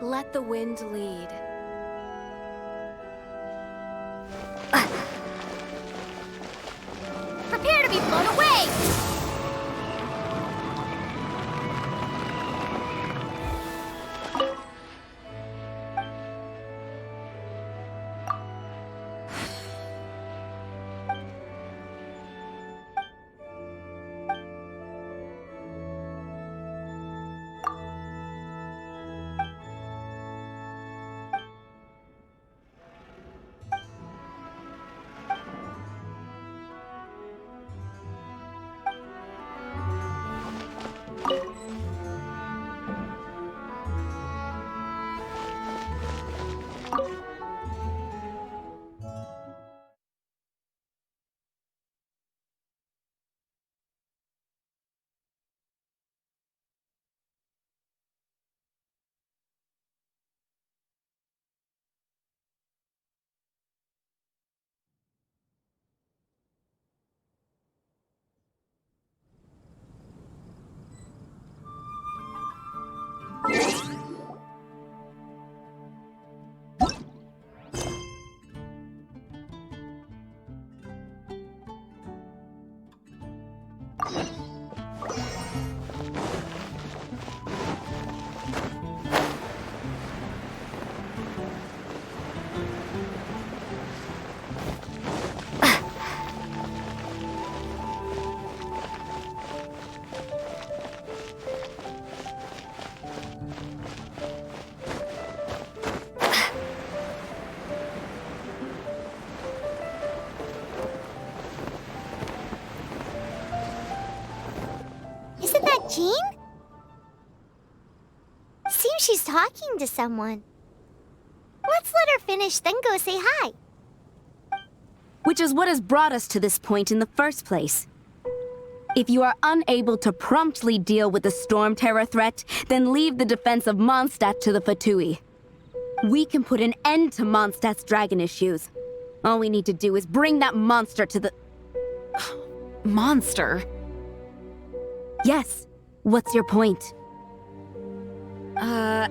Let the wind lead. Prepare to be blown away! Isn't that Jean? Seems she's talking to someone. Let's let her finish, then go say hi. Which is what has brought us to this point in the first place. If you are unable to promptly deal with the storm terror threat, then leave the defense of Mondstadt to the Fatui. We can put an end to Mondstadt's dragon issues. All we need to do is bring that monster to the... Monster? Yes. What's your point? I'd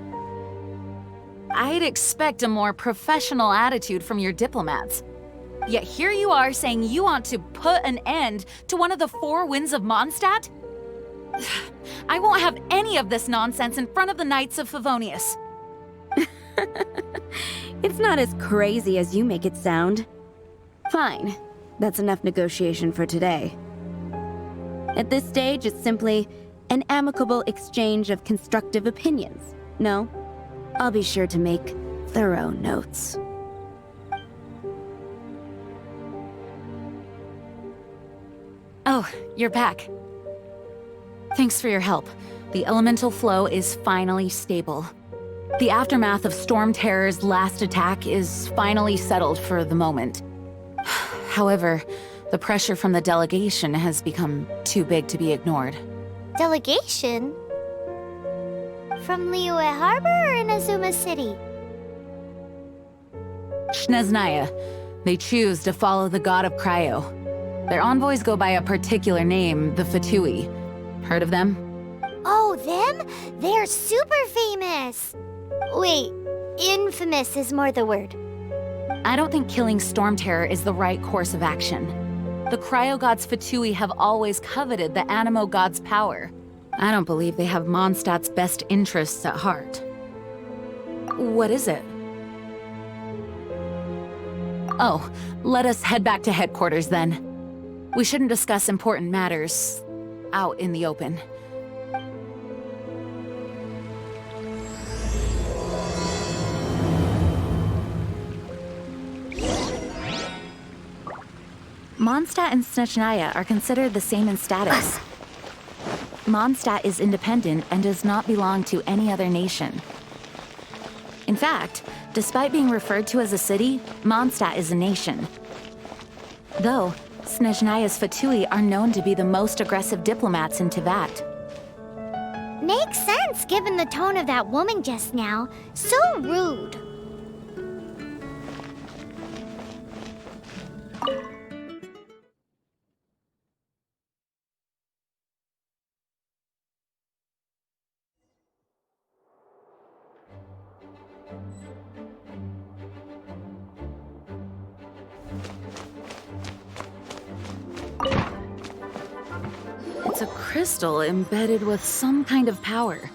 expect a more professional attitude from your diplomats. Yet here you are saying you want to put an end to one of the four winds of Mondstadt? I won't have any of this nonsense in front of the Knights of Favonius. It's not as crazy as you make it sound. Fine. That's enough negotiation for today. At this stage, it's simply an amicable exchange of constructive opinions. No? I'll be sure to make thorough notes. Oh, you're back. Thanks for your help. The elemental flow is finally stable. The aftermath of Storm Terror's last attack is finally settled for the moment. However, the pressure from the delegation has become too big to be ignored. Delegation? From Liyue Harbor or Inazuma City? Snezhnaya. They choose to follow the god of Cryo. Their envoys go by a particular name, the Fatui. Heard of them? Oh, them? They're super famous! Wait, infamous is more the word. I don't think killing Storm Terror is the right course of action. The Cryo God's Fatui have always coveted the Animo God's power. I don't believe they have Mondstadt's best interests at heart. What is it? Oh, let us head back to headquarters then. We shouldn't discuss important matters out in the open. Mondstadt and Snezhnaya are considered the same in status. Mondstadt is independent and does not belong to any other nation. In fact, despite being referred to as a city, Mondstadt is a nation. Though, Snezhnaya's Fatui are known to be the most aggressive diplomats in Teyvat. Makes sense given the tone of that woman just now. So rude. It's a crystal embedded with some kind of power.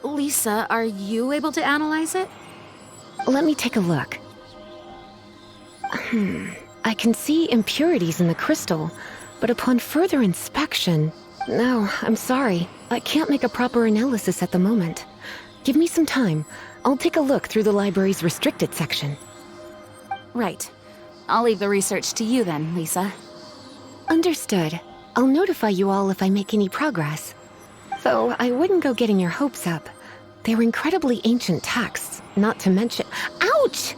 Lisa, are you able to analyze it? Let me take a look. I can see impurities in the crystal, but upon further inspection... No, I'm sorry. I can't make a proper analysis at the moment. Give me some time. I'll take a look through the library's restricted section. Right. I'll leave the research to you then, Lisa. Understood. I'll notify you all if I make any progress. Though I wouldn't go getting your hopes up. They're incredibly ancient texts, not to mention... Ouch!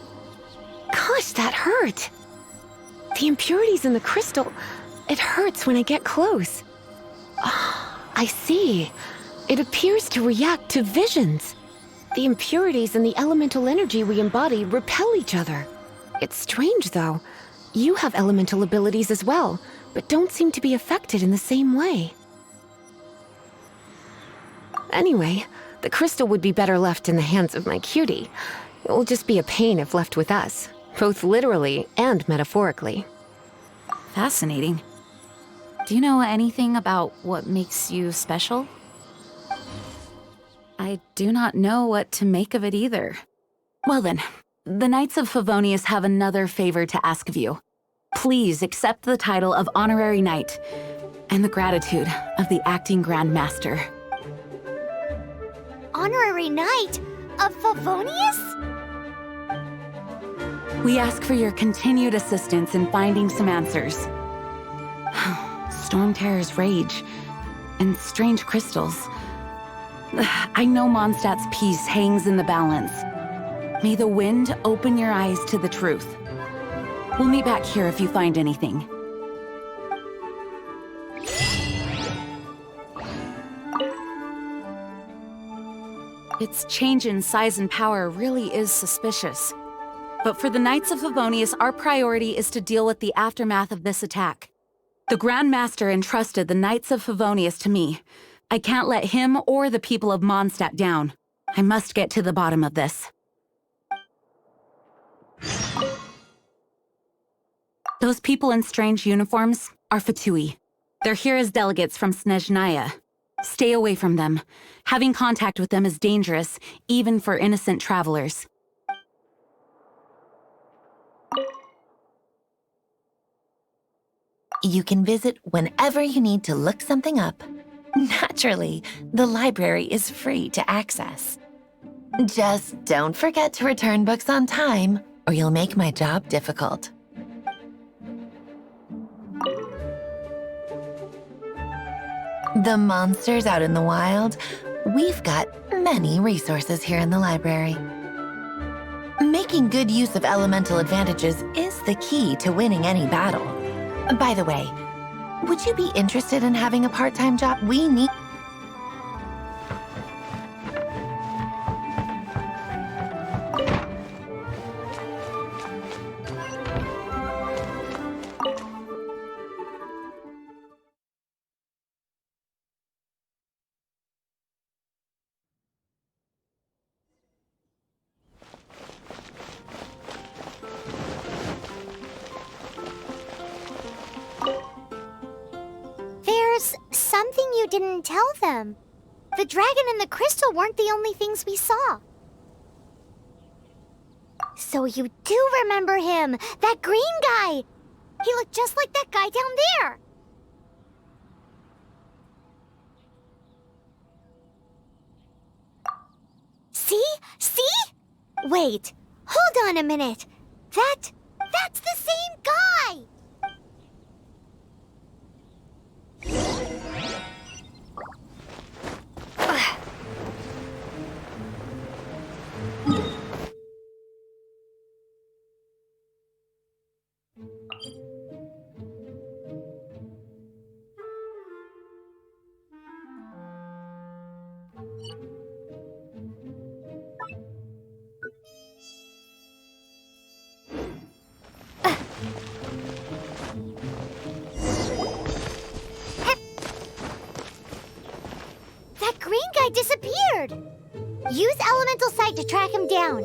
Gosh, that hurt! The impurities in the crystal... It hurts when I get close. I see. It appears to react to visions. The impurities and the elemental energy we embody repel each other. It's strange, though. You have elemental abilities as well, but don't seem to be affected in the same way. Anyway, the crystal would be better left in the hands of my cutie. It will just be a pain if left with us, both literally and metaphorically. Fascinating. Do you know anything about what makes you special? I do not know what to make of it either. Well then, the Knights of Favonius have another favor to ask of you. Please accept the title of Honorary Knight and the gratitude of the Acting Grand Master. Honorary Knight of Favonius? We ask for your continued assistance in finding some answers. Storm Terror's rage and strange crystals. I know Mondstadt's peace hangs in the balance. May the wind open your eyes to the truth. We'll meet back here if you find anything. Its change in size and power really is suspicious. But for the Knights of Favonius, our priority is to deal with the aftermath of this attack. The Grand Master entrusted the Knights of Favonius to me. I can't let him or the people of Mondstadt down. I must get to the bottom of this. Those people in strange uniforms are Fatui. They're here as delegates from Snezhnaya. Stay away from them. Having contact with them is dangerous, even for innocent travelers. You can visit whenever you need to look something up. Naturally, the library is free to access. Just don't forget to return books on time, or you'll make my job difficult. The monsters out in the wild, we've got many resources here in the library. Making good use of elemental advantages is the key to winning any battle. By the way, would you be interested in having a part-time job? We need... There's something you didn't tell them. The dragon and the crystal weren't the only things we saw. So you do remember him, that green guy. He looked just like that guy down there. See? See? Wait, hold on a minute. That's the same guy! That green guy disappeared! Use Elemental Sight to track him down.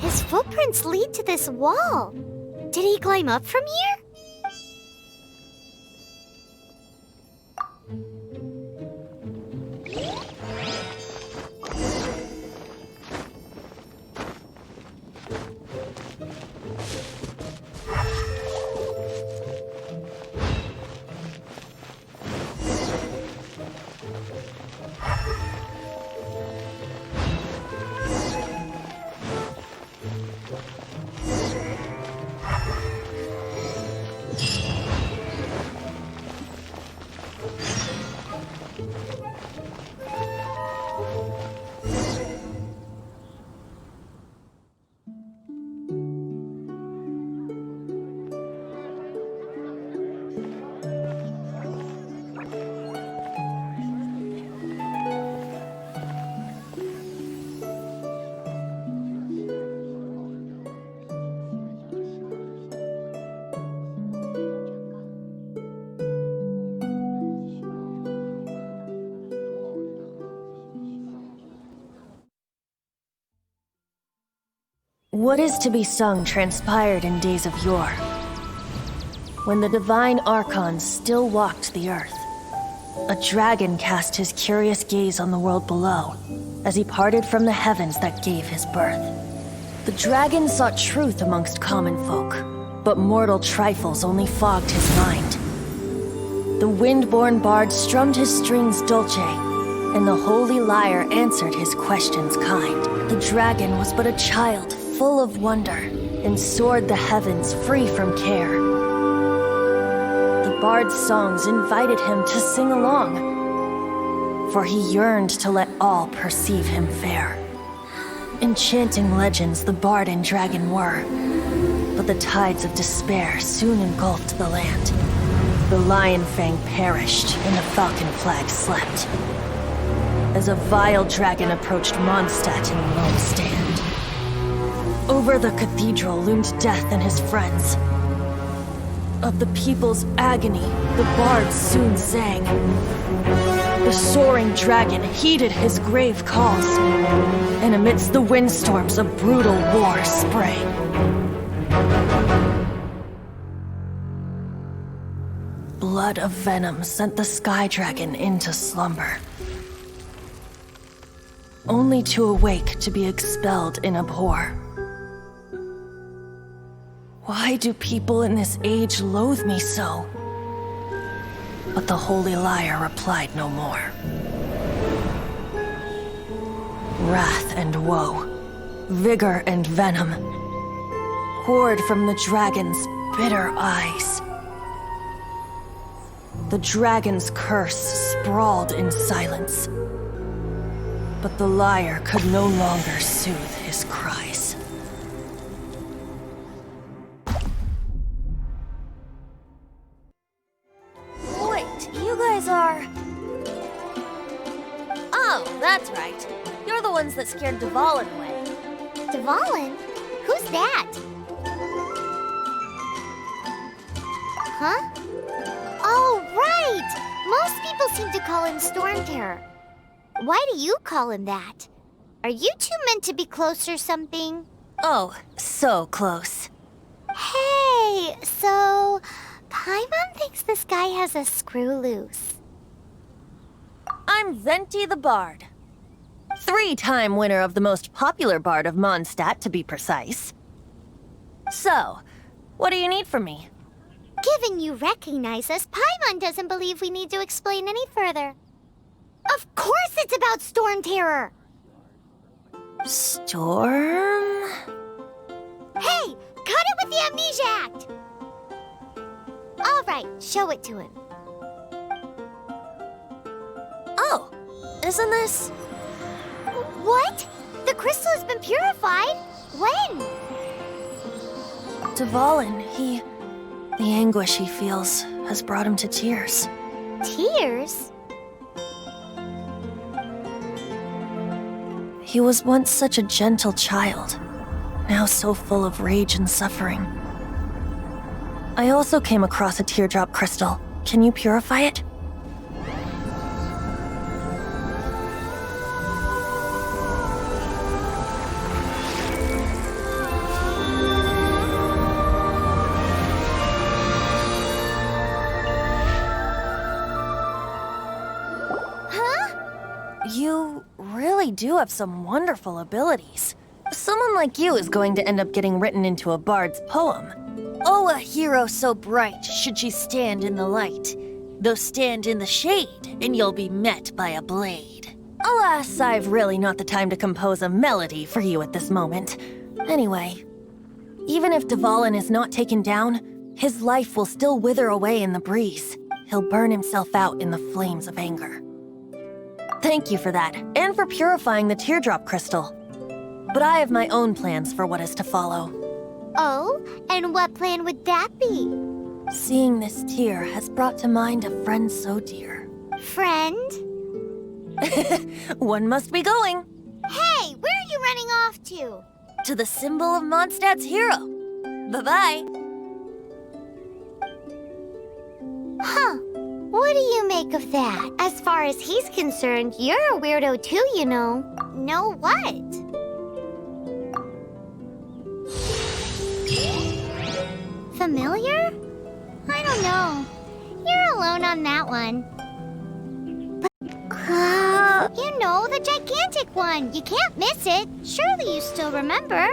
His footprints lead to this wall. Did he climb up from here? What is to be sung transpired in days of yore, when the divine archons still walked the earth. A dragon cast his curious gaze on the world below, as he parted from the heavens that gave his birth. The dragon sought truth amongst common folk, but mortal trifles only fogged his mind. The wind-born bard strummed his strings dulce, and the holy lyre answered his questions kind. The dragon was but a child, full of wonder, and soared the heavens free from care. The bard's songs invited him to sing along, for he yearned to let all perceive him fair. Enchanting legends the bard and dragon were, but the tides of despair soon engulfed the land. The lion fang perished, and the falcon flag slept, as a vile dragon approached Mondstadt in lone stand. Over the cathedral loomed death and his friends. Of the people's agony, the bards soon sang. The soaring dragon heeded his grave calls, and amidst the windstorms a brutal war sprang. Blood of venom sent the sky dragon into slumber, only to awake to be expelled in abhor. Why do people in this age loathe me so? But the holy lyre replied no more. Wrath and woe, vigor and venom, poured from the dragon's bitter eyes. The dragon's curse sprawled in silence, but the lyre could no longer soothe his cries. You guys are... Oh, that's right. You're the ones that scared Dvalin away. Dvalin? Who's that? Huh? Oh, right! Most people seem to call him Storm Terror. Why do you call him that? Are you two meant to be close or something? Oh, so close. Hey, so... Paimon thinks this guy has a screw loose. I'm Venti the Bard. 3-time winner of the most popular bard of Mondstadt, to be precise. So, what do you need from me? Given you recognize us, Paimon doesn't believe we need to explain any further. Of course it's about Storm Terror! Storm? Hey, cut it with the Amnesia Act! All right, show it to him. Oh, isn't this... What? The crystal has been purified? When? Dvalin, the anguish he feels has brought him to tears. Tears? He was once such a gentle child, now so full of rage and suffering. I also came across a teardrop crystal. Can you purify it? do have some wonderful abilities. Someone like you is going to end up getting written into a bard's poem. Oh, a hero so bright should she stand in the light, though stand in the shade, and you'll be met by a blade. Alas, I've really not the time to compose a melody for you at this moment. Anyway, even if Dvalin is not taken down, his life will still wither away in the breeze. He'll burn himself out in the flames of anger. Thank you for that, and for purifying the teardrop crystal. But I have my own plans for what is to follow. Oh, and what plan would that be? Seeing this tear has brought to mind a friend so dear. Friend? One must be going. Hey, where are you running off to? To the symbol of Mondstadt's hero. Bye-bye. Huh. What do you make of that? As far as he's concerned, you're a weirdo too, you know. Know what? Familiar? I don't know. You're alone on that one. But, you know, the gigantic one. You can't miss it. Surely you still remember.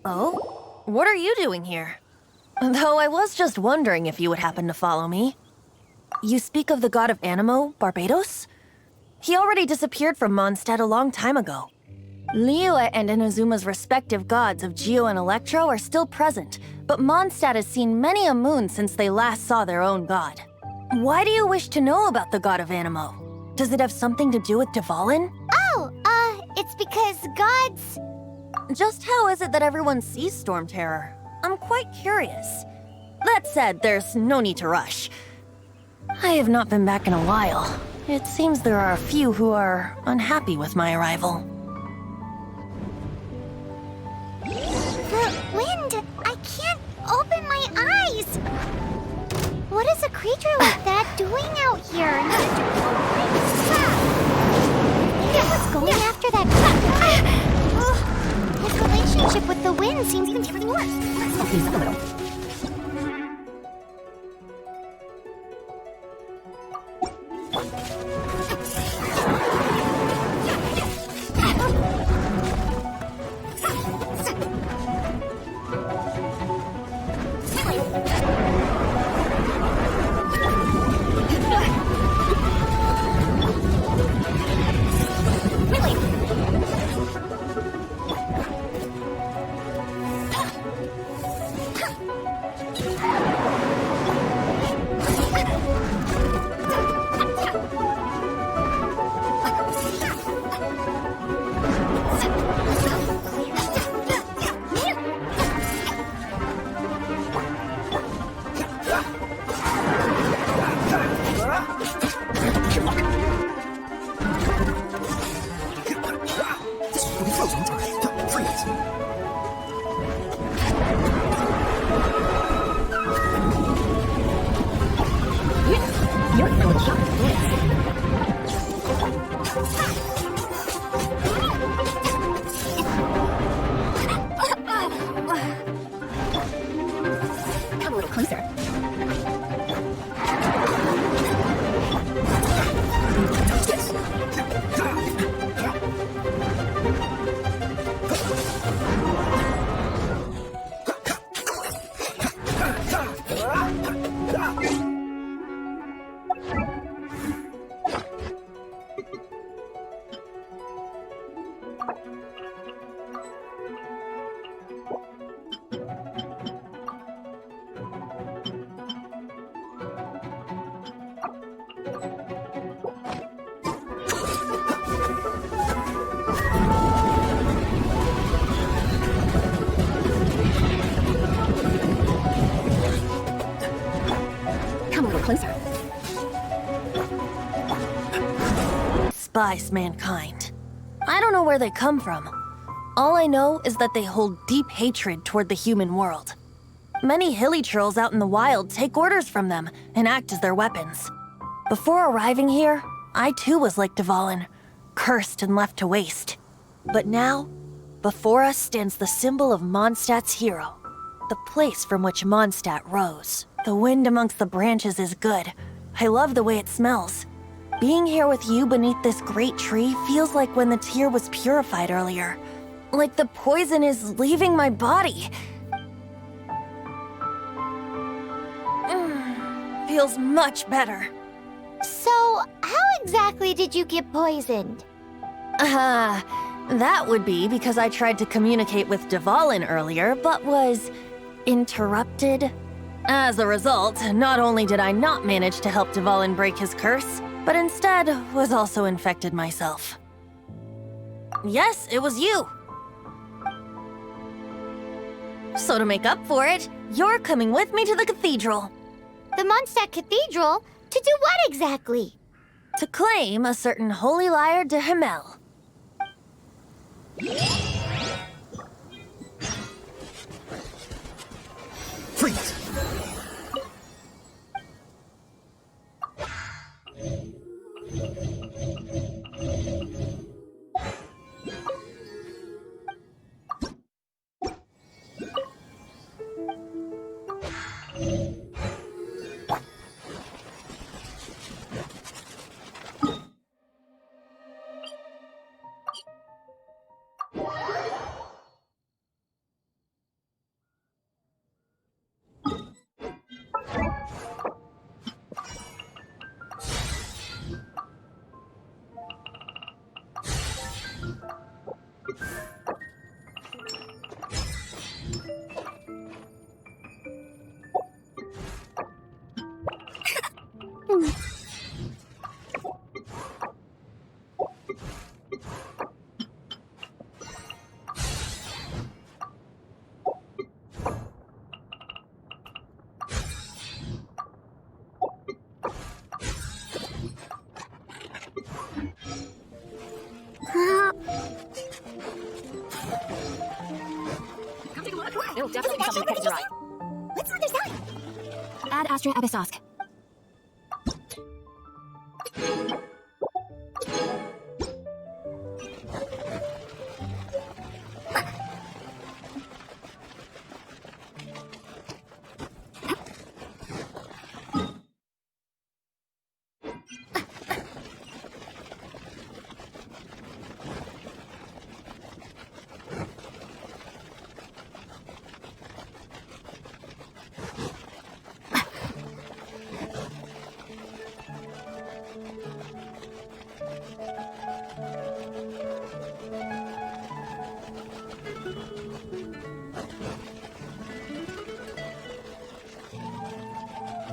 Oh? What are you doing here? Though I was just wondering if you would happen to follow me. You speak of the god of Animo, Barbados? He already disappeared from Mondstadt a long time ago. Liyue and Inazuma's respective gods of Geo and Electro are still present, but Mondstadt has seen many a moon since they last saw their own god. Why do you wish to know about the god of Animo? Does it have something to do with Dvalin? Oh, it's because gods... Just how is it that everyone sees Storm Terror? I'm quite curious. That said, there's no need to rush. I have not been back in a while. It seems there are a few who are unhappy with my arrival. The wind! I can't open my eyes! What is a creature like that doing out here? It was going after that... His relationship with the wind seems even worse. Let's hope he's a little. closer. Despise mankind. I don't know where they come from. All I know is that they hold deep hatred toward the human world. Many hilly trolls out in the wild take orders from them and act as their weapons. Before arriving here, I too was like Dvalin, cursed and left to waste. But now, before us stands the symbol of Mondstadt's hero, the place from which Mondstadt rose. The wind amongst the branches is good. I love the way it smells. Being here with you beneath this great tree feels like when the tear was purified earlier. Like the poison is leaving my body. Feels much better. So, how exactly did you get poisoned? That would be because I tried to communicate with Dvalin earlier, but was interrupted. As a result, not only did I not manage to help Dvalin break his curse, but instead was also infected myself. Yes, it was you. So to make up for it, you're coming with me to the cathedral. The Mondstadt Cathedral? To do what exactly? To claim a certain holy lyre de Himmel. Freeze! It'll definitely be something to catch your eye. What's on their side? Ad Astra Abyssosk.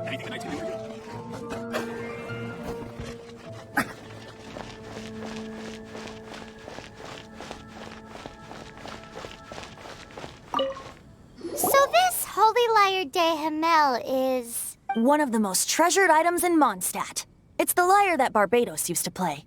Anything in IT? So this holy lyre de Himmel is... One of the most treasured items in Mondstadt. It's the lyre that Barbados used to play.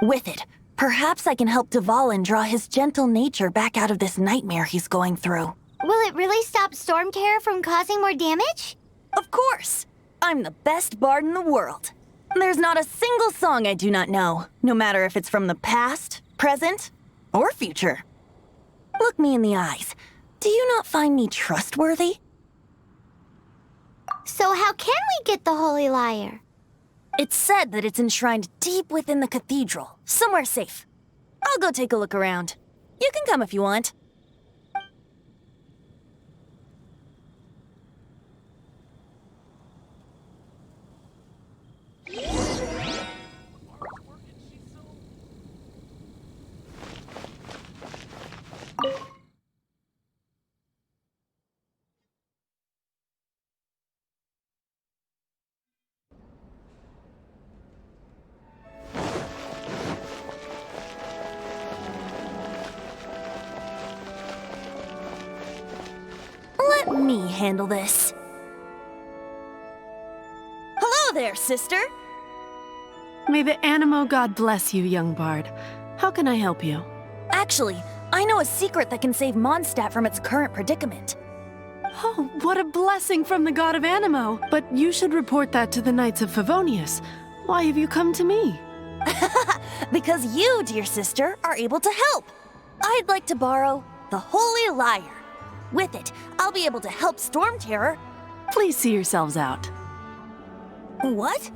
With it, perhaps I can help Dvalin draw his gentle nature back out of this nightmare he's going through. Will it really stop Storm Terror from causing more damage? Of course! I'm the best bard in the world. There's not a single song I do not know, no matter if it's from the past, present, or future. Look me in the eyes. Do you not find me trustworthy? So how can we get the holy lyre? It's said that it's enshrined deep within the cathedral, somewhere safe. I'll go take a look around. You can come if you want. Let me handle this. Hello there, sister! May the Animo god bless you, young bard. How can I help you? Actually, I know a secret that can save Mondstadt from its current predicament. Oh, what a blessing from the god of Animo! But you should report that to the Knights of Favonius. Why have you come to me? Because you, dear sister, are able to help. I'd like to borrow the Holy Lyre. With it, I'll be able to help Storm Terror. Please see yourselves out. What?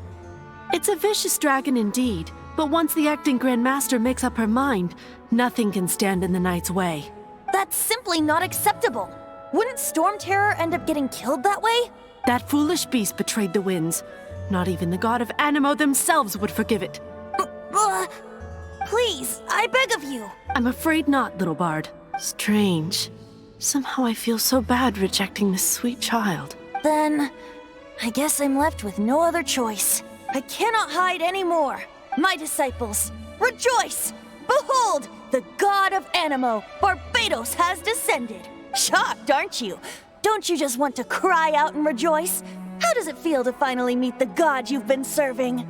It's a vicious dragon indeed, but once the acting Grand Master makes up her mind, nothing can stand in the Knight's way. That's simply not acceptable. Wouldn't Storm Terror end up getting killed that way? That foolish beast betrayed the winds. Not even the god of Animo themselves would forgive it. Please, I beg of you. I'm afraid not, little bard. Strange. Somehow I feel so bad rejecting this sweet child. Then, I guess I'm left with no other choice. I cannot hide anymore. My disciples, rejoice! Behold, the god of Animo, Barbados, has descended. Shocked, aren't you? Don't you just want to cry out and rejoice? How does it feel to finally meet the god you've been serving?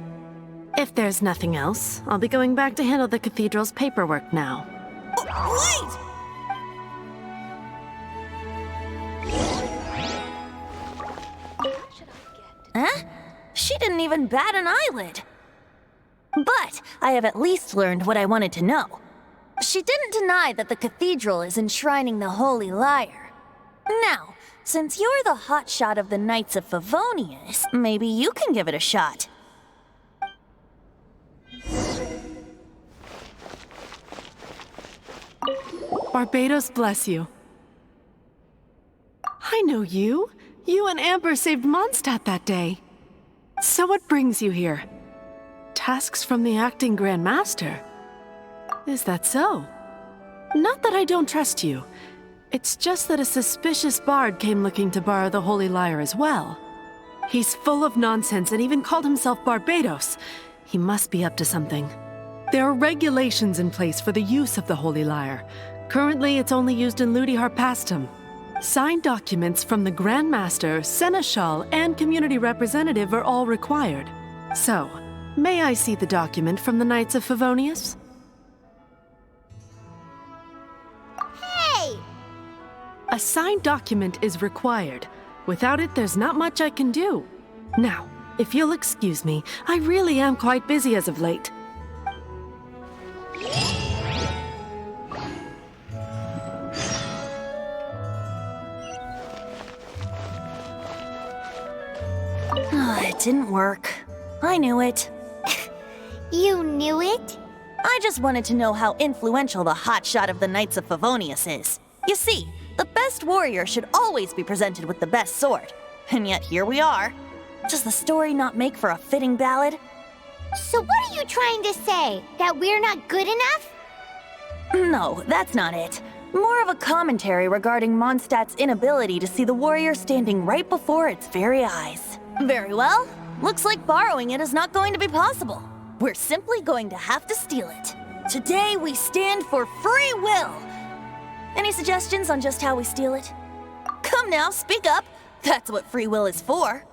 If there's nothing else, I'll be going back to handle the cathedral's paperwork now. Wait! Huh? She didn't even bat an eyelid. But I have at least learned what I wanted to know. She didn't deny that the cathedral is enshrining the Holy Lyre. Now, since you're the hotshot of the Knights of Favonius, maybe you can give it a shot. Barbados bless you. I know you. You and Amber saved Mondstadt that day. So what brings you here? Tasks from the acting Grand Master? Is that so? Not that I don't trust you. It's just that a suspicious bard came looking to borrow the Holy Lyre as well. He's full of nonsense and even called himself Barbados. He must be up to something. There are regulations in place for the use of the Holy Lyre. Currently, it's only used in Ludi Harpastum. Signed documents from the Grand Master, Seneschal, and community representative are all required. So, may I see the document from the Knights of Favonius? Hey! A signed document is required. Without it, there's not much I can do. Now, if you'll excuse me, I really am quite busy as of late. It didn't work. I knew it. You knew it? I just wanted to know how influential the hotshot of the Knights of Favonius is. You see, the best warrior should always be presented with the best sword. And yet here we are. Does the story not make for a fitting ballad? So what are you trying to say? That we're not good enough? No, that's not it. More of a commentary regarding Mondstadt's inability to see the warrior standing right before its very eyes. Very well. Looks like borrowing it is not going to be possible. We're simply going to have to steal it. Today we stand for free will. Any suggestions on just how we steal it? Come now, speak up. That's what free will is for.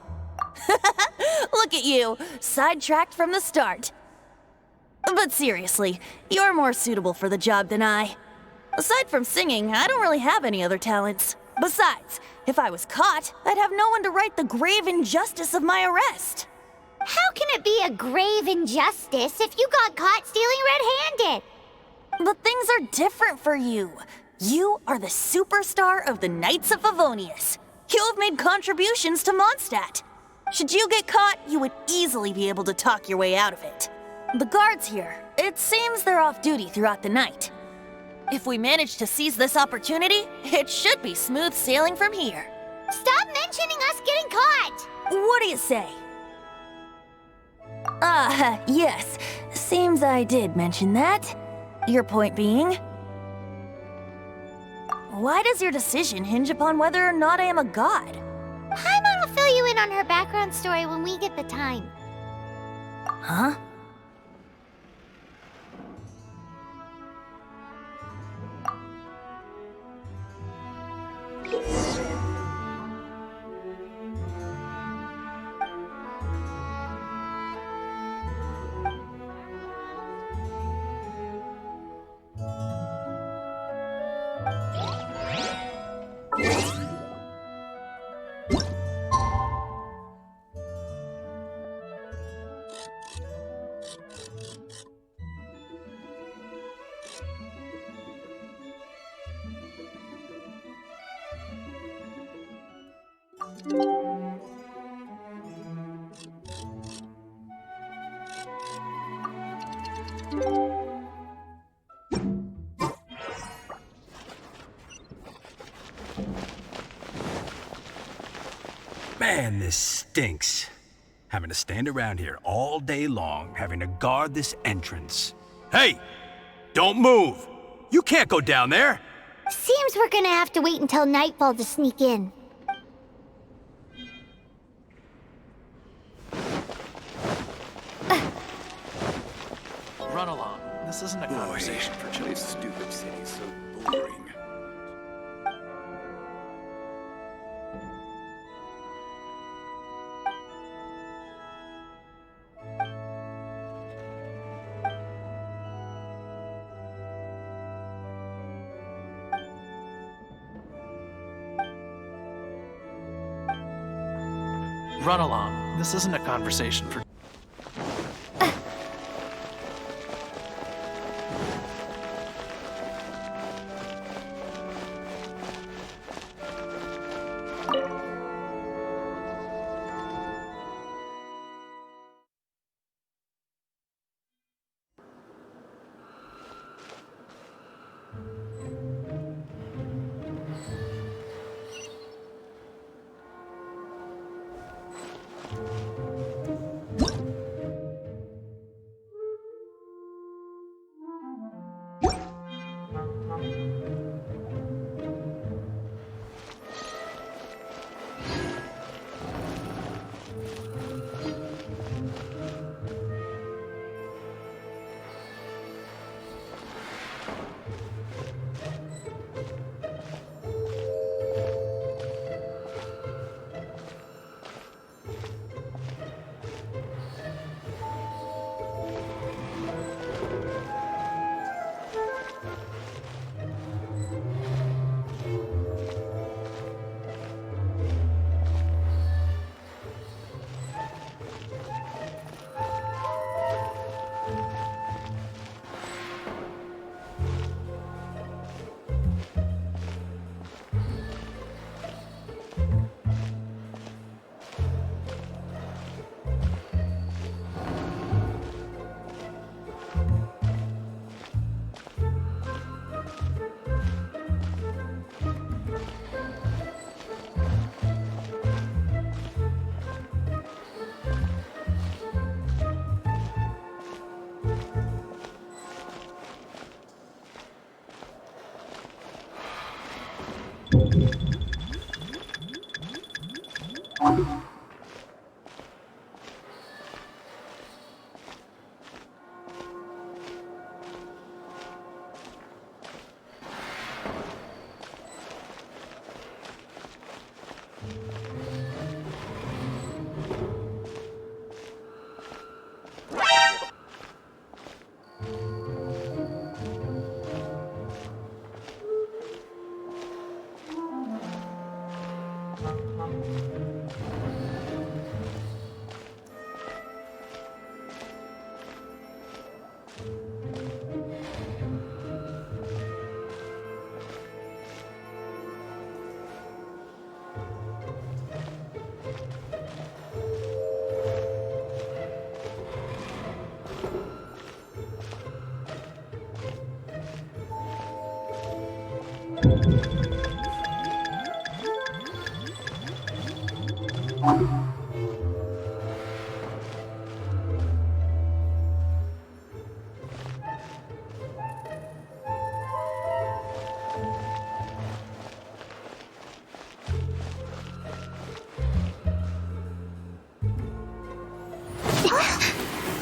Look at you, sidetracked from the start. But seriously, you're more suitable for the job than I. Aside from singing, I don't really have any other talents. Besides, if I was caught, I'd have no one to right the grave injustice of my arrest. How can it be a grave injustice if you got caught stealing red-handed? But things are different for you. You are the superstar of the Knights of Favonius. You have made contributions to Mondstadt. Should you get caught, you would easily be able to talk your way out of it. The guards here, it seems they're off duty throughout the night. If we manage to seize this opportunity, it should be smooth sailing from here. Stop mentioning us getting caught! What do you say? Yes. Seems I did mention that. Your point being? Why does your decision hinge upon whether or not I am a god? Paimon will fill you in on her background story when we get the time. Huh? Man, this stinks. Having to stand around here all day long, having to guard this entrance. Hey! Don't move! You can't go down there! Seems we're gonna have to wait until nightfall to sneak in. Run along. This isn't a conversation for children. This stupid city's so boring. Run along. This isn't a conversation for...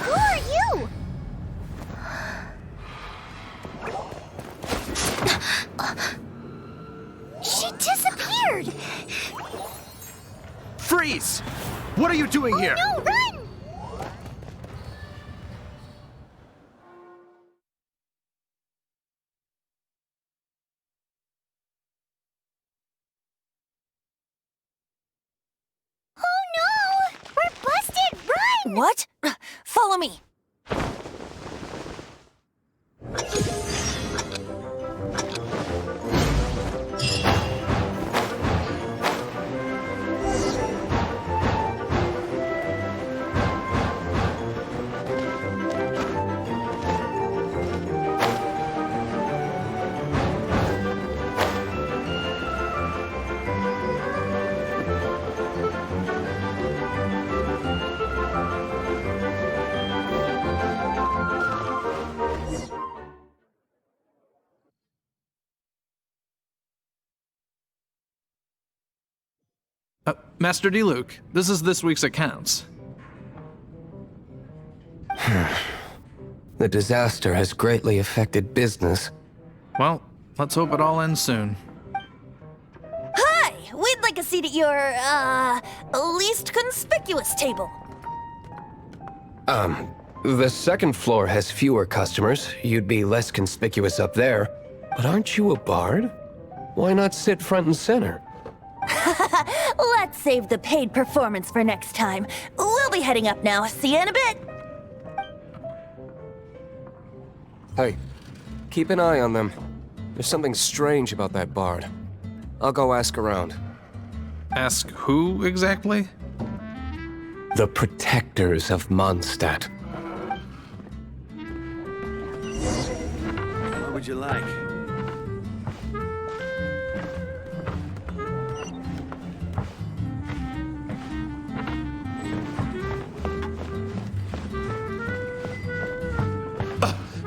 Who are you? She disappeared! Freeze! What are you doing here? No, run! What? Follow me. Master D. Luke, this is this week's accounts. The disaster has greatly affected business. Well, let's hope it all ends soon. Hi! We'd like a seat at your, least conspicuous table. The second floor has fewer customers. You'd be less conspicuous up there. But aren't you a bard? Why not sit front and center? Let's save the paid performance for next time. We'll be heading up now. See you in a bit. Hey, keep an eye on them. There's something strange about that bard. I'll go ask around. Ask who exactly? The protectors of Mondstadt. What would you like?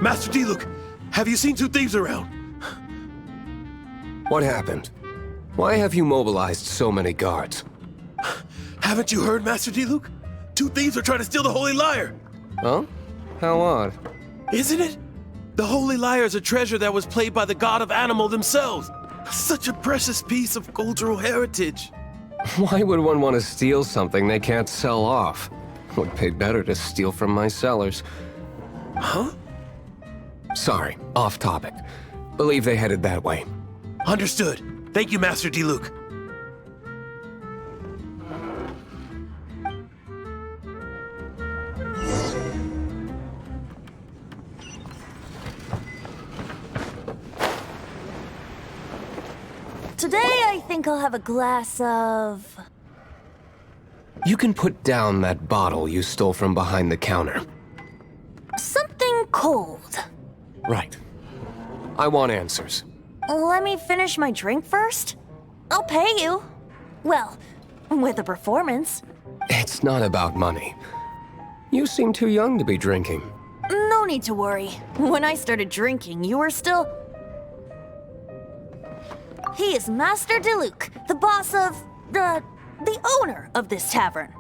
Master D. Luke, have you seen two thieves around? What happened? Why have you mobilized so many guards? Haven't you heard, Master D. Luke? Two thieves are trying to steal the Holy Lyre. Huh? How odd. Isn't it? The Holy Lyre is a treasure that was played by the god of animal themselves. Such a precious piece of cultural heritage. Why would one want to steal something they can't sell off? Would pay better to steal from my sellers. Huh? Sorry, off topic. Believe they headed that way. Understood. Thank you, Master D. Luke. Today, I think I'll have a glass of... You can put down that bottle you stole from behind the counter. something cold. Right. I want answers. Let me finish my drink first. I'll pay you. Well, with a performance. It's not about money. You seem too young to be drinking. No need to worry. When I started drinking, you were still... He is Master D. Luke, the boss of... the owner of this tavern.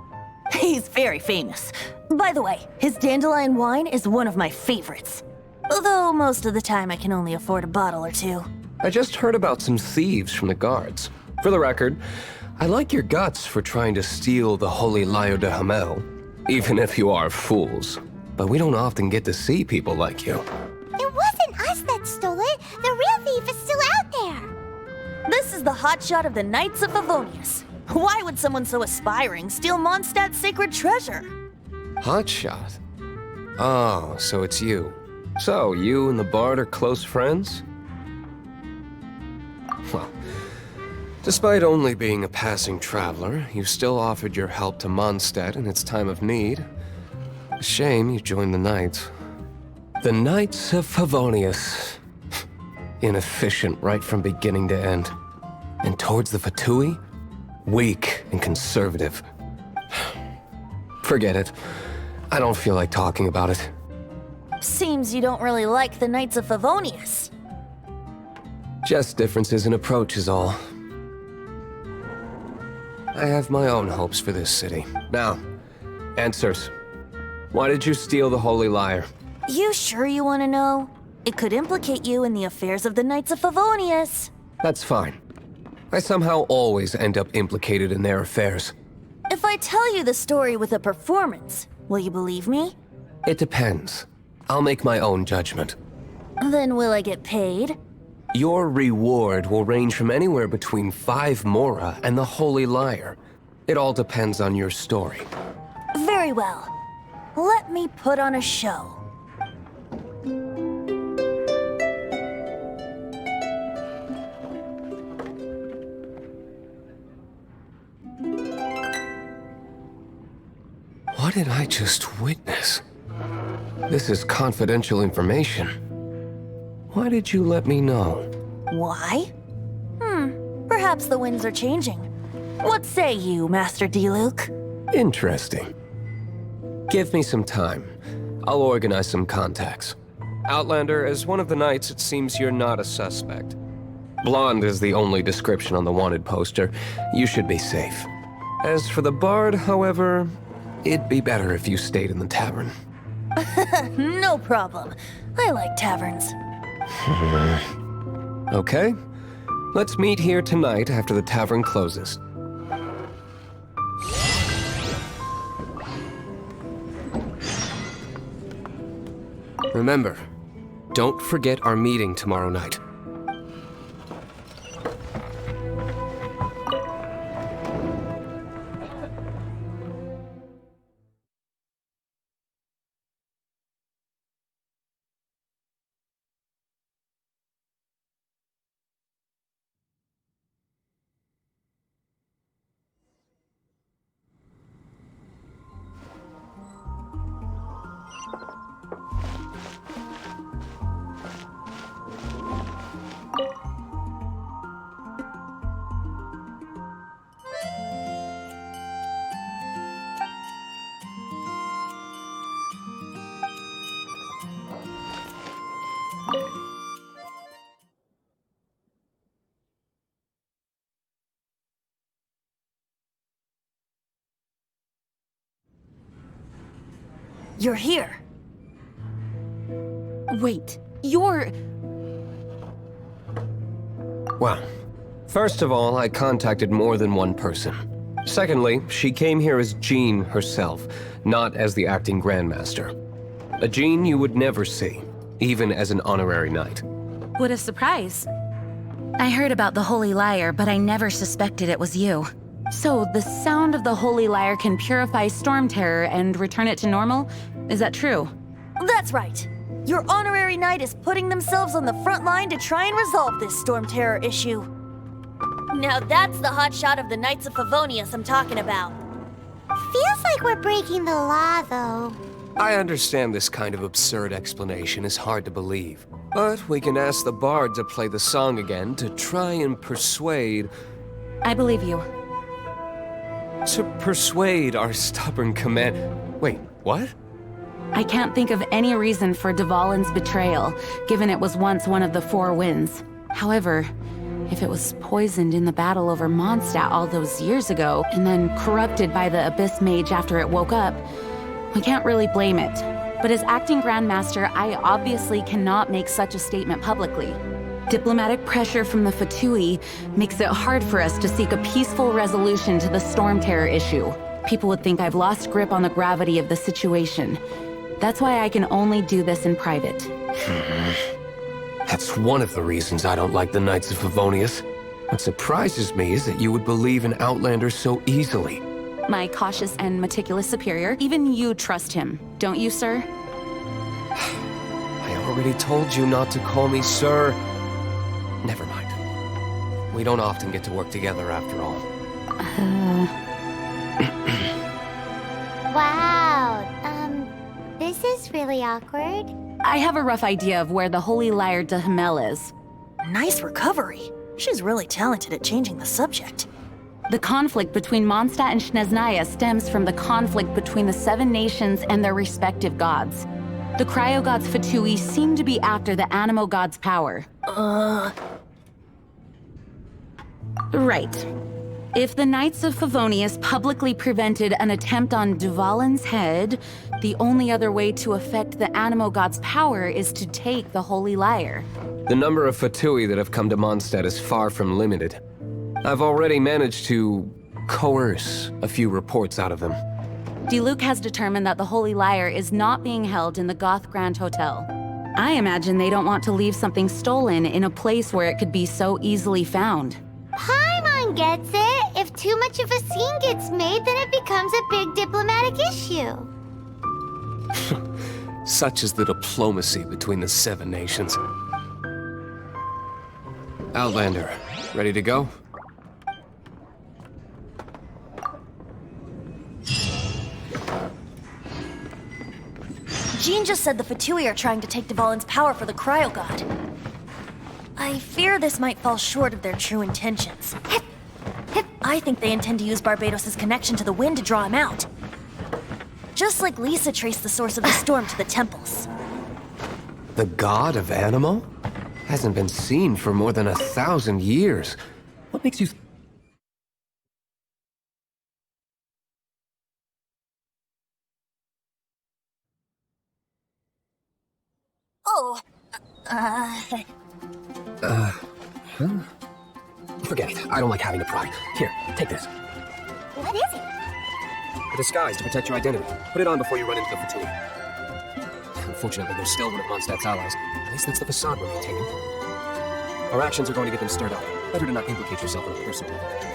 He's very famous. By the way, his dandelion wine is one of my favorites. Although most of the time I can only afford a bottle or two. I just heard about some thieves from the guards. For the record, I like your guts for trying to steal the Holy Lyre-De Hamel, even if you are fools. But we don't often get to see people like you. It wasn't us that stole it. The real thief is still out there. This is the hotshot of the Knights of Favonius. Why would someone so aspiring steal Mondstadt's sacred treasure? Hotshot? Oh, so it's you. So, you and the bard are close friends? Well, despite only being a passing traveler, you still offered your help to Mondstadt in its time of need. A shame you joined the Knights. The Knights of Favonius. Inefficient right from beginning to end. And towards the Fatui, weak and conservative. Forget it. I don't feel like talking about it. Seems you don't really like the Knights of Favonius. Just differences in approach is all. I have my own hopes for this city. Now, answers. Why did you steal the Holy Lyre? You sure you want to know? It could implicate you in the affairs of the Knights of Favonius. That's fine. I somehow always end up implicated in their affairs. If I tell you the story with a performance, will you believe me? It depends. I'll make my own judgment. Then will I get paid? Your reward will range from anywhere between 5 Mora and the Holy Lyre. It all depends on your story. Very well. let me put on a show. What did I just witness? This is confidential information. Why did you let me know? Why? Perhaps the winds are changing. What say you, Master Diluc? Interesting. Give me some time. I'll organize some contacts. Outlander, as one of the knights, it seems you're not a suspect. Blonde is the only description on the wanted poster. You should be safe. As for the bard, however, it'd be better if you stayed in the tavern. No problem. I like taverns. Okay. Let's meet here tonight after the tavern closes. Remember, don't forget our meeting tomorrow night. You're here. Wait, you're... Well, first of all, I contacted more than one person. Secondly, she came here as Jean herself, not as the acting Grandmaster. A Jean you would never see, even as an honorary knight. What a surprise. I heard about the Holy Lyre, but I never suspected it was you. So, the sound of the Holy Lyre can purify Storm Terror and return it to normal? Is that true? That's right. Your honorary knight is putting themselves on the front line to try and resolve this Storm Terror issue. Now that's the hot shot of the Knights of Favonius I'm talking about. Feels like we're breaking the law, though. I understand this kind of absurd explanation is hard to believe, but we can ask the bard to play the song again to try and persuade... I believe you. To persuade our stubborn command... Wait, what? I can't think of any reason for Dvalin's betrayal, given it was once one of the Four Winds. However, if it was poisoned in the battle over Mondstadt all those years ago, and then corrupted by the Abyss Mage after it woke up, we can't really blame it. But as acting Grandmaster, I obviously cannot make such a statement publicly. Diplomatic pressure from the Fatui makes it hard for us to seek a peaceful resolution to the Storm Terror issue. People would think I've lost grip on the gravity of the situation. That's why I can only do this in private. That's one of the reasons I don't like the Knights of Favonius. What surprises me is that you would believe an Outlander so easily. My cautious and meticulous superior, even you trust him, don't you, sir? I already told you not to call me sir. Never mind. We don't often get to work together after all. Wow, this is really awkward. I have a rough idea of where the Holy Lyre de Himmel is. Nice recovery. She's really talented at changing the subject. The conflict between Mondstadt and Snezhnaya stems from the conflict between the Seven Nations and their respective gods. The Cryo-gods Fatui seem to be after the Animo god's power. Right. If the Knights of Favonius publicly prevented an attempt on Dvalin's head, the only other way to affect the Animo god's power is to take the Holy Lyre. The number of Fatui that have come to Mondstadt is far from limited. I've already managed to coerce a few reports out of them. Diluc has determined that the Holy Lyre is not being held in the Goth Grand Hotel. I imagine they don't want to leave something stolen in a place where it could be so easily found. Paimon gets it. If too much of a scene gets made, then it becomes a big diplomatic issue. Such is the diplomacy between the 7 nations. Outlander, ready to go? Jean just said the Fatui are trying to take Dvalin's power for the Cryo God. I fear this might fall short of their true intentions. I think they intend to use Barbados' connection to the wind to draw him out. Just like Lisa traced the source of the storm to the temples. The god of Animo? Hasn't been seen for more than 1,000 years. What makes you... Oh, Huh? Forget it. I don't like having to pry. Here, take this. What is it? A disguise to protect your identity. Put it on before you run into the Fatui. Unfortunately, they're still one of Mondstadt's allies. At least that's the facade we're maintaining. Our actions are going to get them stirred up. Better to not implicate yourself in a personal level.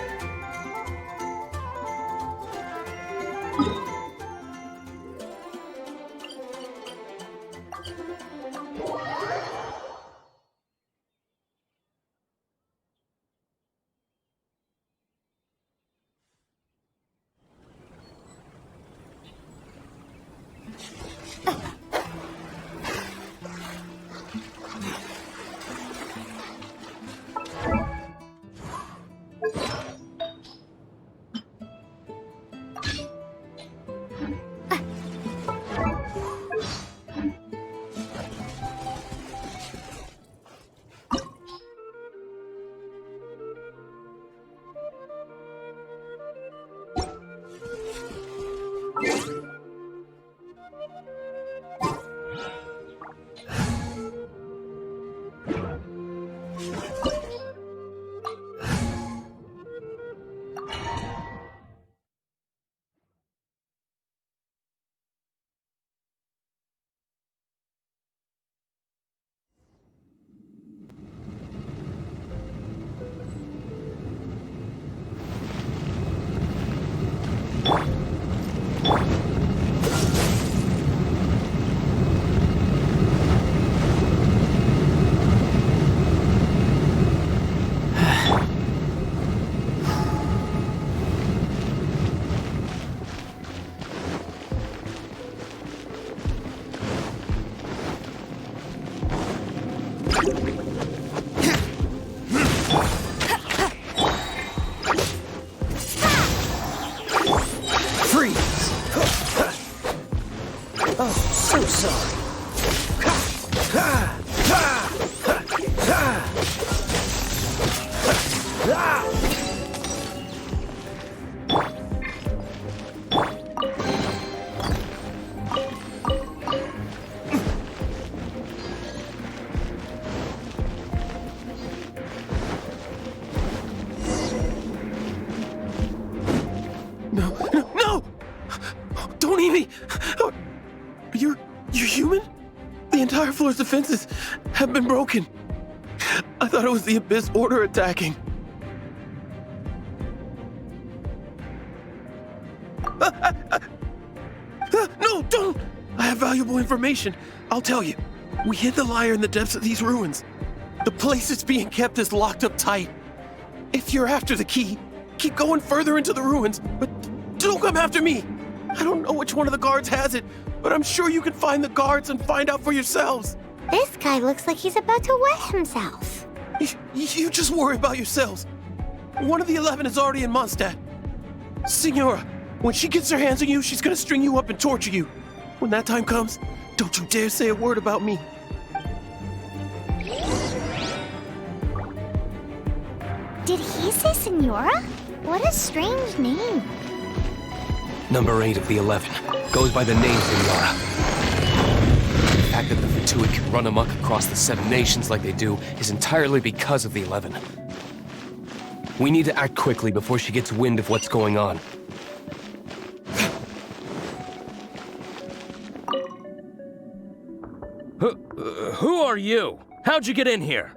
You're human? The entire floor's defenses have been broken. I thought it was the Abyss Order attacking. No, don't! I have valuable information. I'll tell you. We hid the lyre in the depths of these ruins. The place it's being kept is locked up tight. If you're after the key, keep going further into the ruins, but don't come after me. I don't know which one of the guards has it, but I'm sure you can find the guards and find out for yourselves. This guy looks like he's about to wet himself. You just worry about yourselves. One of the 11 is already in Mondstadt. Signora, when she gets her hands on you, she's gonna string you up and torture you. When that time comes, don't you dare say a word about me. Did he say Senora? What a strange name. Number 8 of the 11 goes by the name Senora. The fact that the Fatui can run amok across the 7 nations like they do is entirely because of the 11. We need to act quickly before she gets wind of what's going on. Who are you? How'd you get in here?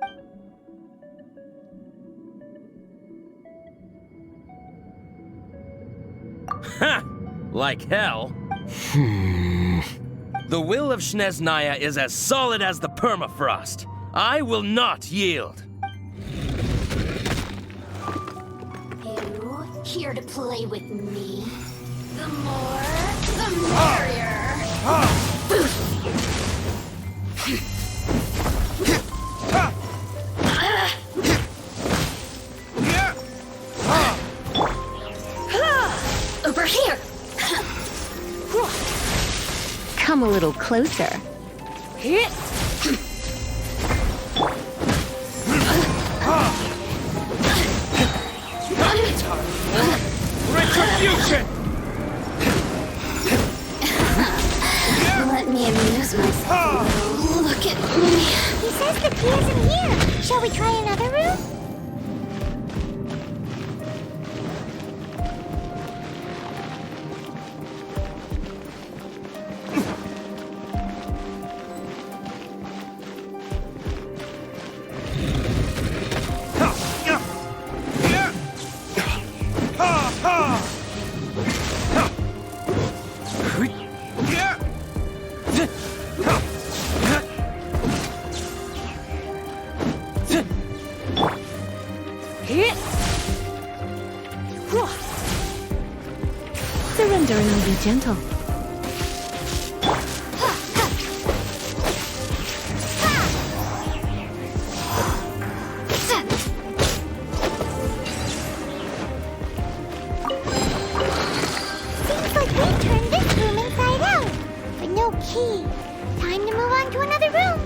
Ha! Like hell. The will of Snezhnaya is as solid as the permafrost. I will not yield. You here to play with me? The more, the merrier. Over here. Come a little closer. Retribution! Let me amuse myself. Look at me. He says the key isn't here. Shall we try another room? Surrender and I'll be gentle. Seems like we turned this room inside out. But no key. Time to move on to another room.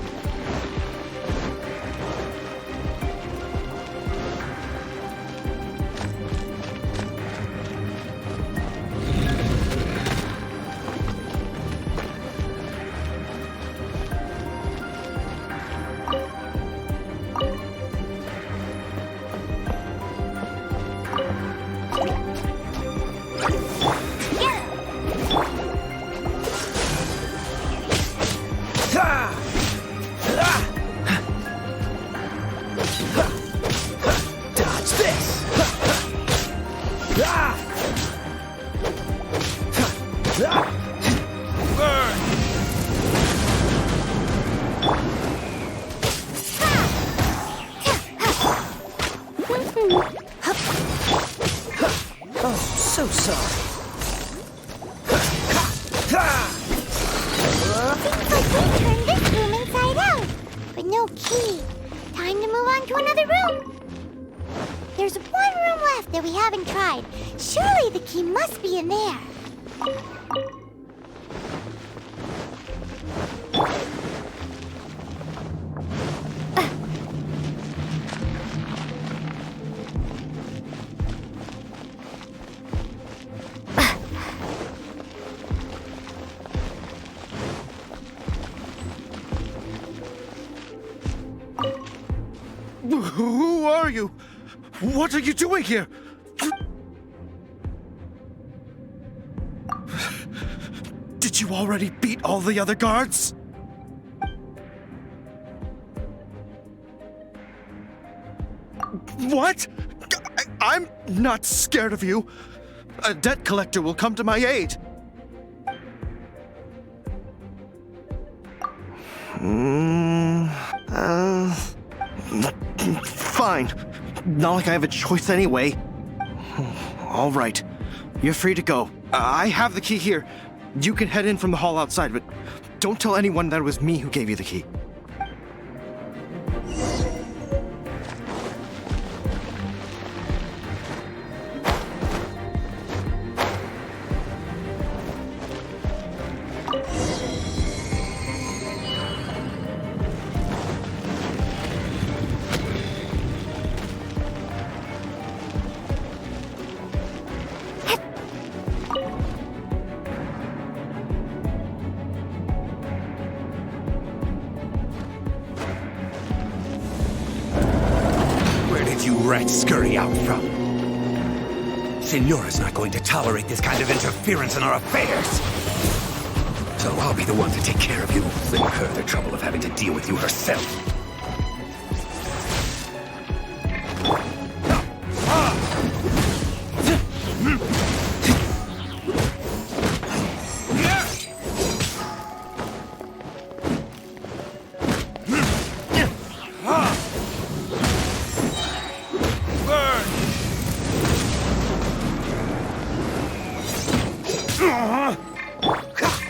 Dodge this! Burn! Oh, so sorry. Seems like we turned this room inside out. But no key. Time to move on to another room. There's one room left that we haven't tried. Surely the key must be in there. Who are you? What are you doing here? Did you already beat all the other guards? What? I'm not scared of you. A debt collector will come to my aid. Fine. Not like I have a choice anyway. All right. You're free to go. I have the key here. You can head in from the hall outside, but don't tell anyone that it was me who gave you the key. You rats scurry out from? Signora's not going to tolerate this kind of interference in our affairs. So I'll be the one to take care of you. Save her the trouble of having to deal with you herself.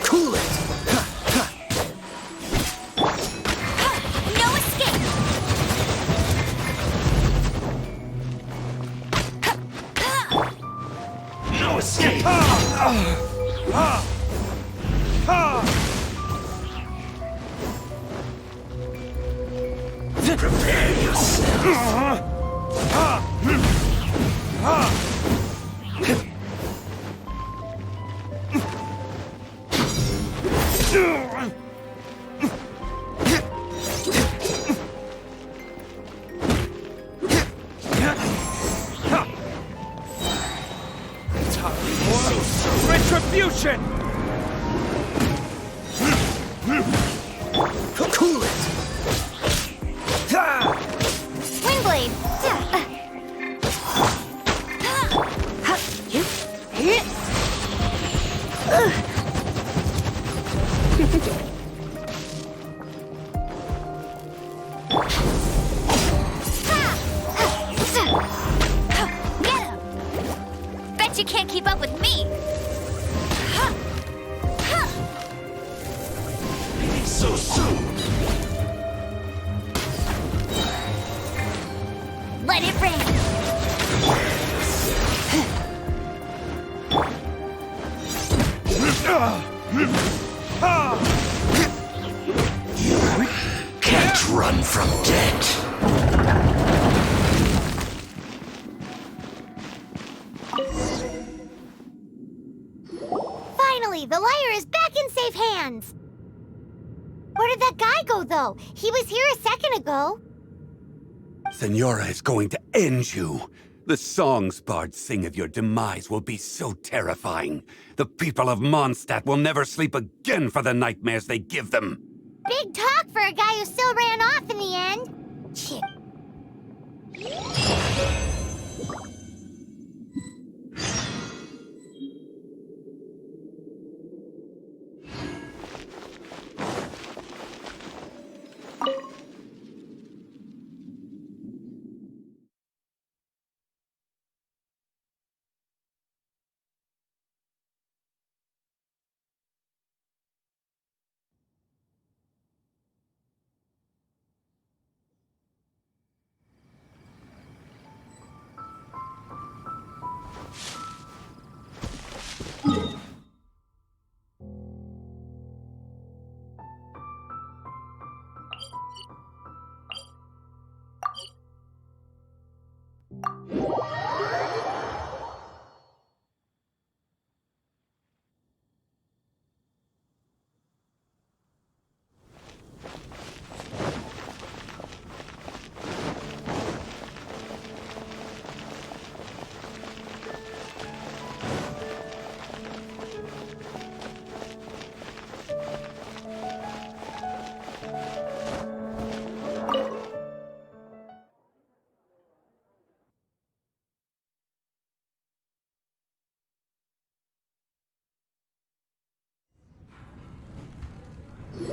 Cool it! No escape! No escape! Prepare yourself! Retribution! Cool it! Windblade! Get him! Bet you can't keep up with me! So soon! Let it rain! You can't run from death. Finally, the liar is back in safe hands! Where did that guy go, though? He was here a second ago. Senora is going to end you. The songs bards sing of your demise will be so terrifying. The people of Mondstadt will never sleep again for the nightmares they give them. Big talk for a guy who still ran off in the end. Chip.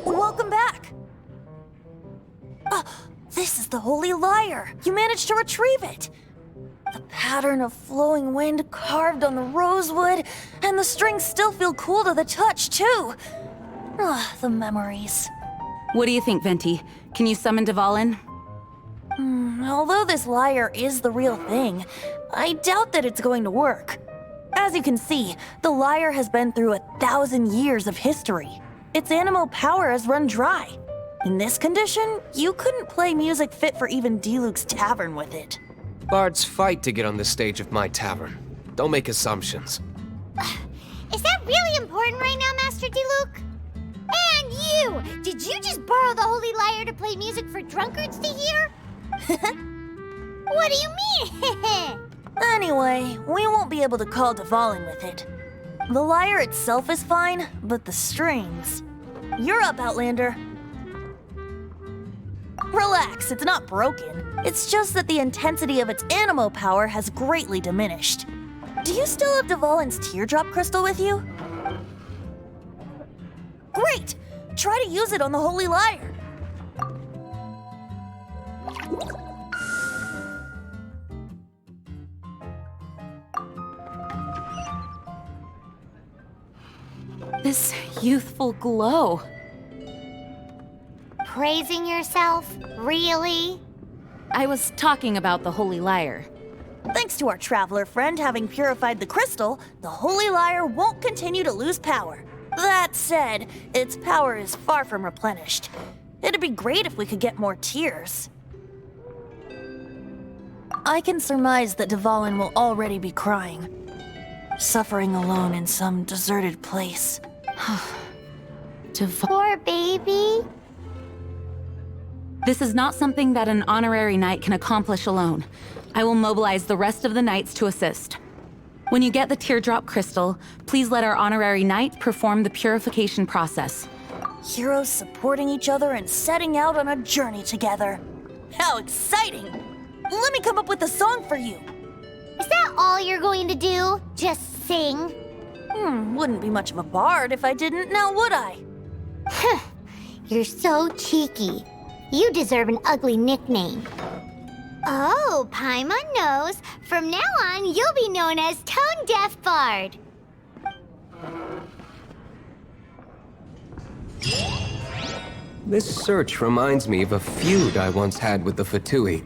Welcome back! This is the Holy Lyre! You managed to retrieve it! The pattern of flowing wind carved on the rosewood, and the strings still feel cool to the touch, too! The memories. What do you think, Venti? Can you summon Dvalin? Although this lyre is the real thing, I doubt that it's going to work. As you can see, the lyre has been through 1,000 years of history. Its animal power has run dry. In this condition, you couldn't play music fit for even Diluc's tavern with it. Bards fight to get on the stage of my tavern. Don't make assumptions. Is that really important right now, Master Diluc? And you! Did you just borrow the Holy Lyre to play music for drunkards to hear? What do you mean? Anyway, we won't be able to call Dvalin with it. The lyre itself is fine, but the strings... You're up, Outlander. Relax, it's not broken. It's just that the intensity of its animo power has greatly diminished. Do you still have Dvalin's teardrop crystal with you? Great! Try to use it on the Holy Lyre. This youthful glow. Praising yourself? Really? I was talking about the Holy Lyre. Thanks to our traveler friend having purified the crystal, the Holy Lyre won't continue to lose power. That said, its power is far from replenished. It'd be great if we could get more tears. I can surmise that Dvalin will already be crying, suffering alone in some deserted place. Poor baby. This is not something that an honorary knight can accomplish alone. I will mobilize the rest of the knights to assist. When you get the teardrop crystal, please let our honorary knight perform the purification process. Heroes supporting each other and setting out on a journey together. How exciting! Let me come up with a song for you. Is that all you're going to do? Just sing? Wouldn't be much of a bard if I didn't, now would I? You're so cheeky. You deserve an ugly nickname. Oh, Paimon knows. From now on, you'll be known as Tone Deaf Bard. This search reminds me of a feud I once had with the Fatui.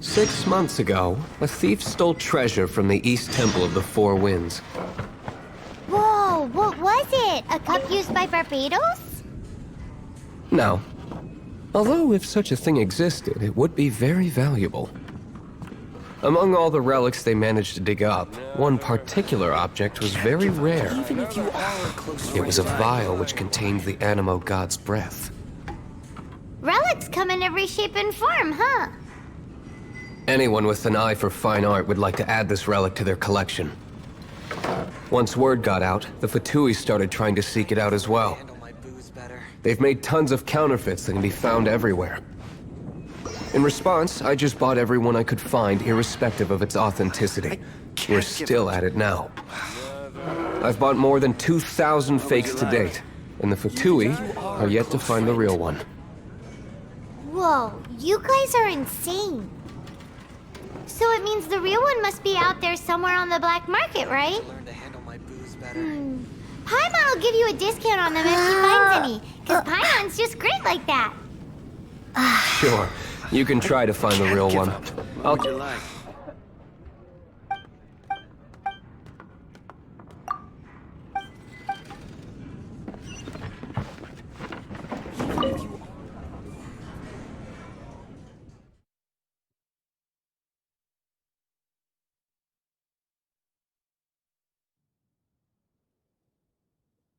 6 months ago, a thief stole treasure from the East Temple of the Four Winds. Whoa, what was it? A cup used by Barbados? No. Although if such a thing existed, it would be very valuable. Among all the relics they managed to dig up, one particular object was very rare. Even if you are a close friend, It was a vial which contained the Animo god's breath. Relics come in every shape and form, huh? Anyone with an eye for fine art would like to add this relic to their collection. Once word got out, the Fatui started trying to seek it out as well. They've made tons of counterfeits that can be found everywhere. In response, I just bought every one I could find, irrespective of its authenticity. We're still at it now. I've bought more than 2,000 fakes to date, and the Fatui are yet to find the real one. Whoa, you guys are insane. So it means the real one must be out there somewhere on the black market, right? Paimon will give you a discount on them if she finds any, because Paimon's just great like that. Sure, you can try to find the real one. I'll...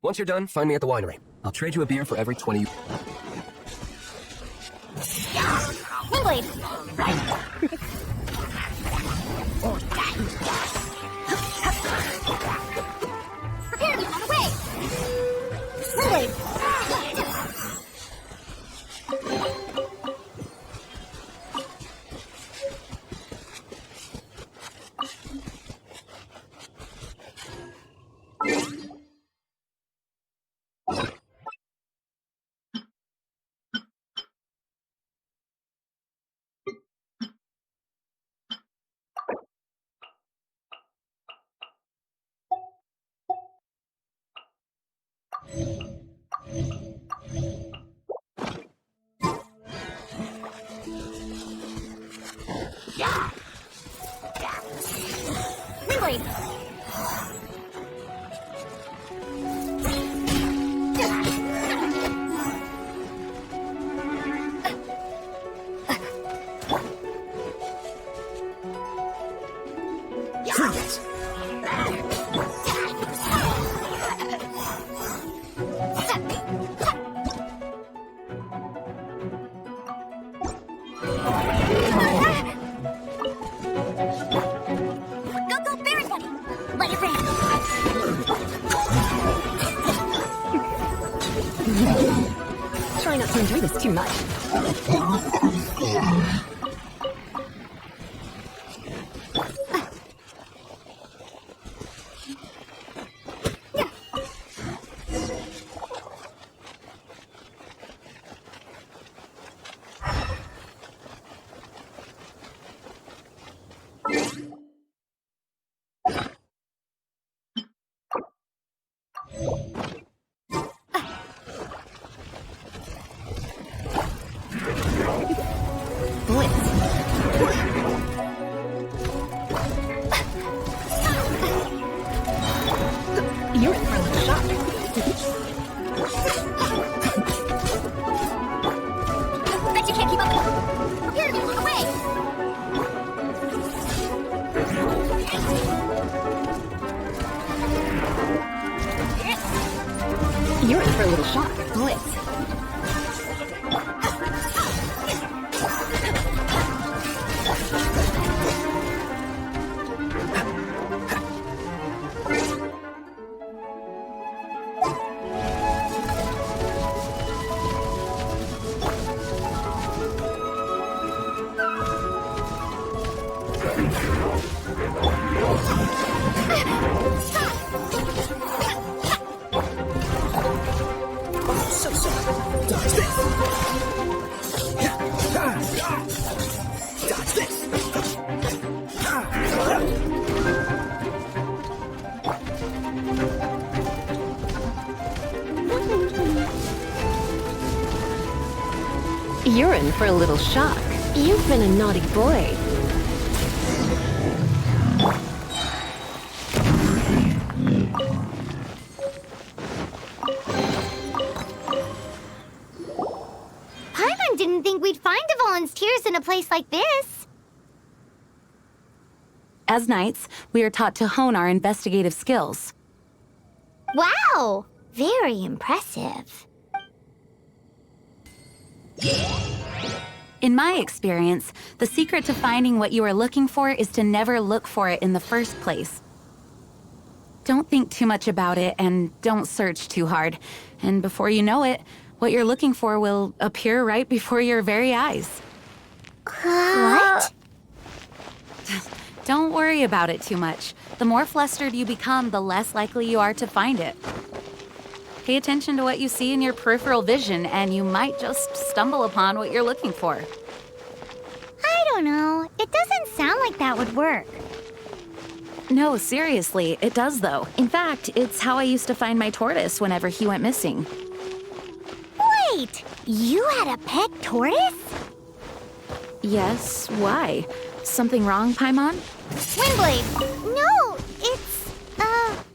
Once you're done, find me at the winery. I'll trade you a beer for every 20 you... Wait. Prepare to run away. Wait. Try not to enjoy this too much. You're in for a little shock. Bet you can't keep up. Here, away! You're in for a little shock. Blitz. You're in for a little shock. You've been a naughty boy. Paimon didn't think we'd find the volunteers in a place like this. As knights, we are taught to hone our investigative skills. Wow! Very impressive. In my experience, the secret to finding what you are looking for is to never look for it in the first place. Don't think too much about it and don't search too hard. And before you know it, what you're looking for will appear right before your very eyes. What? Don't worry about it too much. The more flustered you become, the less likely you are to find it. Pay attention to what you see in your peripheral vision, and you might just stumble upon what you're looking for. I don't know. It doesn't sound like that would work. No, seriously, it does though. In fact, it's how I used to find my tortoise whenever he went missing. Wait! You had a pet tortoise? Yes, why? Something wrong, Paimon? Windblade! No, it's,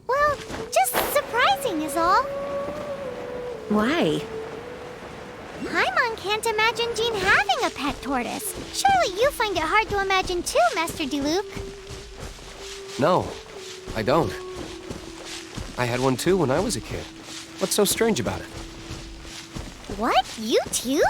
well, just surprising is all. Why? Paimon can't imagine Jean having a pet tortoise. Surely you find it hard to imagine too, Master Diluc. No, I don't. I had one too when I was a kid. What's so strange about it? What? You too?